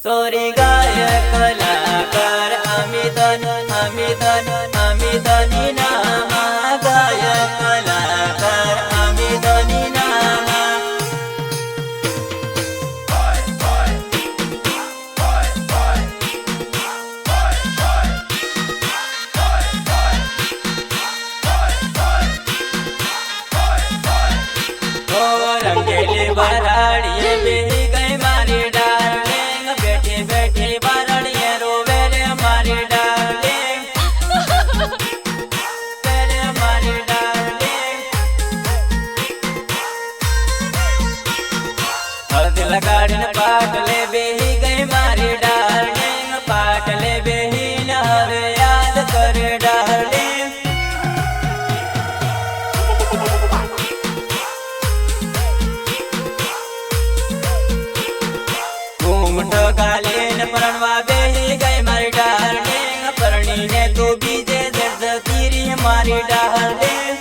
Sorry गाय कलाकार आम्ही धनी नामा गाय कलाकार आम्ही धनी नामा ओ रंगेली बराड़िए बेही गई मारी डार्लिंग बैठी बैठी बराड़िए रोवे रे मारी डार्लिंग रे मारी डार्लिंग हल्दी लगाड़िन पाटले बेही गई मारी डार्लिंग पाटले बेही न हवे याद करे डार्लिंग घूमटो गालीन परणवा बेही गई मारी डार्लिंग परणी ने तू बीजे दर्द तीरी मारी डार्लिंग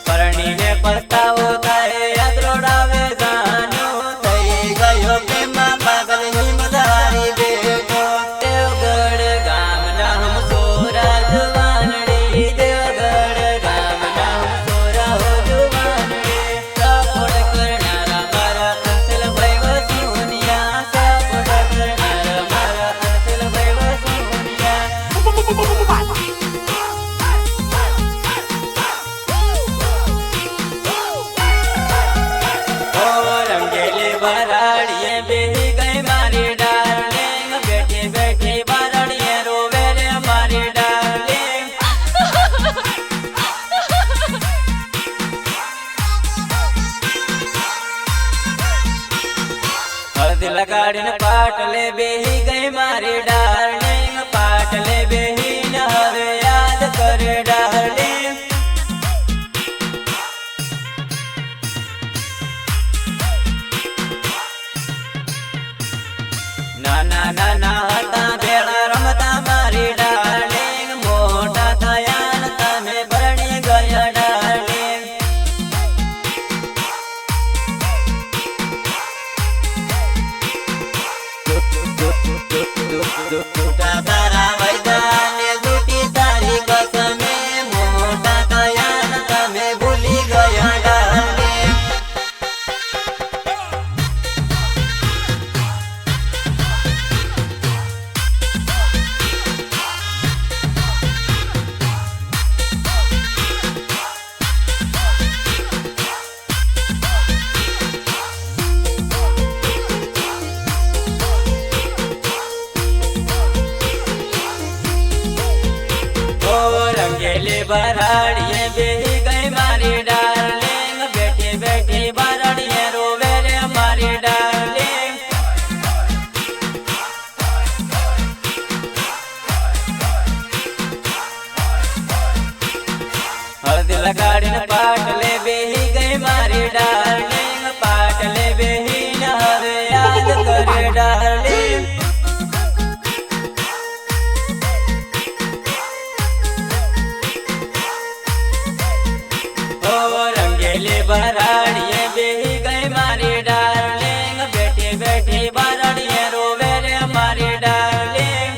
परणी ने पछतावो थाए याद रोडावे जानो थई गयो प्रेमा पागल हिमधारी बेटो देवगढ़ गामना हम सोरा जुवानड़ी देवगढ़ गामना हम सोरा हो जुवानड़ी सपोर्ट करनारा मारा अंचल भैव सोनिया सपोर्ट करनारा मारा अंचल भैव सोनिया ओ रंगेली बराड़िए बेही गई मारी डार्लिंग बैठी बैठी बराड़िए रोवे रे मारी डार्लिंग हल्दी लगाड़िन पाटले बेही गई मारी डार्लिंग पाटले बेही न हवे याद करे डार्लिंग नाना नाना हता भेड़ा रमता मारी डार्लिंग मोटा थया न तमे भरणी गया डार्लिंग झूठा तारा वैदाने झूठी तारी कसमे मोटा थया न तमे भूली गया डार्लिंग ओ रंगेली बराड़िए बेही गई मारी डार्लिंग बैठी बैठी बराड़िए रोवे रे मारी डार्लिंग हल्दी लगाड़िन पाटले बेही गई मारी डार्लिंग पाटले बेही न हवे याद करे डार्लिंग ओ रंगेली बराड़िए बेही गई मारी डार्लिंग बैठी बैठी बराड़िए रोवे रे मारी डार्लिंग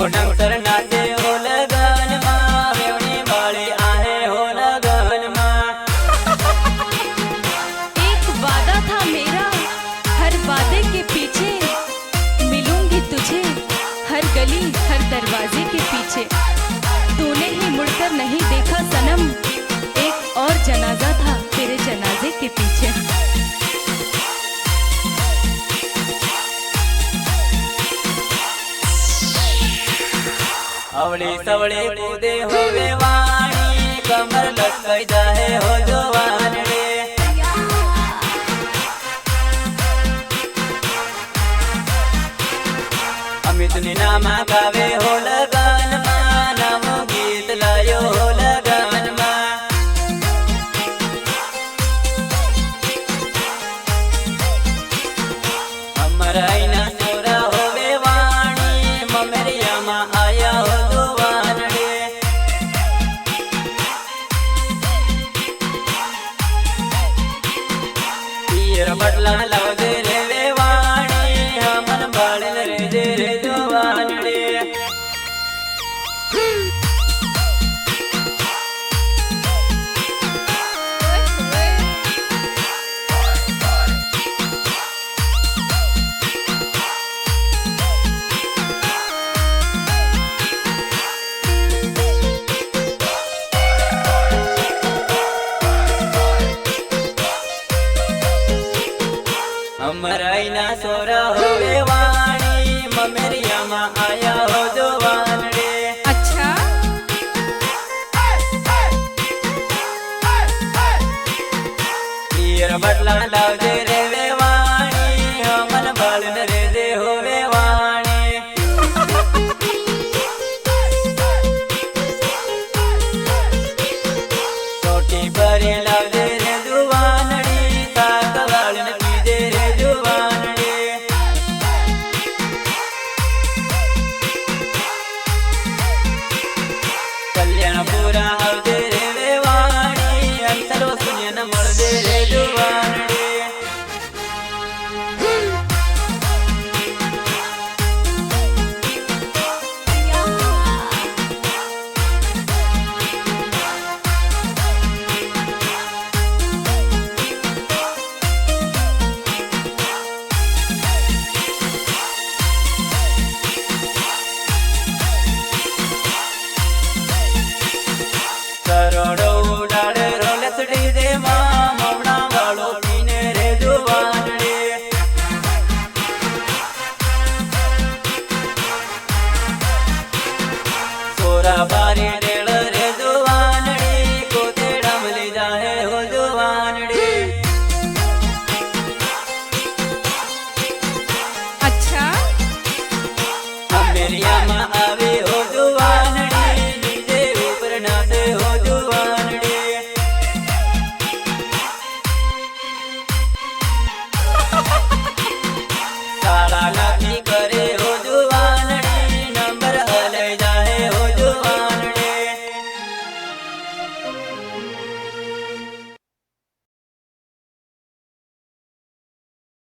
मोटम सर नाचे हो लगन माँ वेवनी वाली आहे हो लगन माँ। एक वादा था मेरा, हर वादे के पीछे मिलूंगी तुझे, हर गली हर दरवाजे के पीछे। तूने ही मुड़कर नहीं देखा सनम, एक और जनाजा था तेरे जनाजे के पीछे। अवली सवली कूदे होवे वाणी कमर लटकाई जाए हो जवान रे। अमित नी नामा गावे हो लगन माँ नमो गीत लायो हो लगन माँ। अमर आईना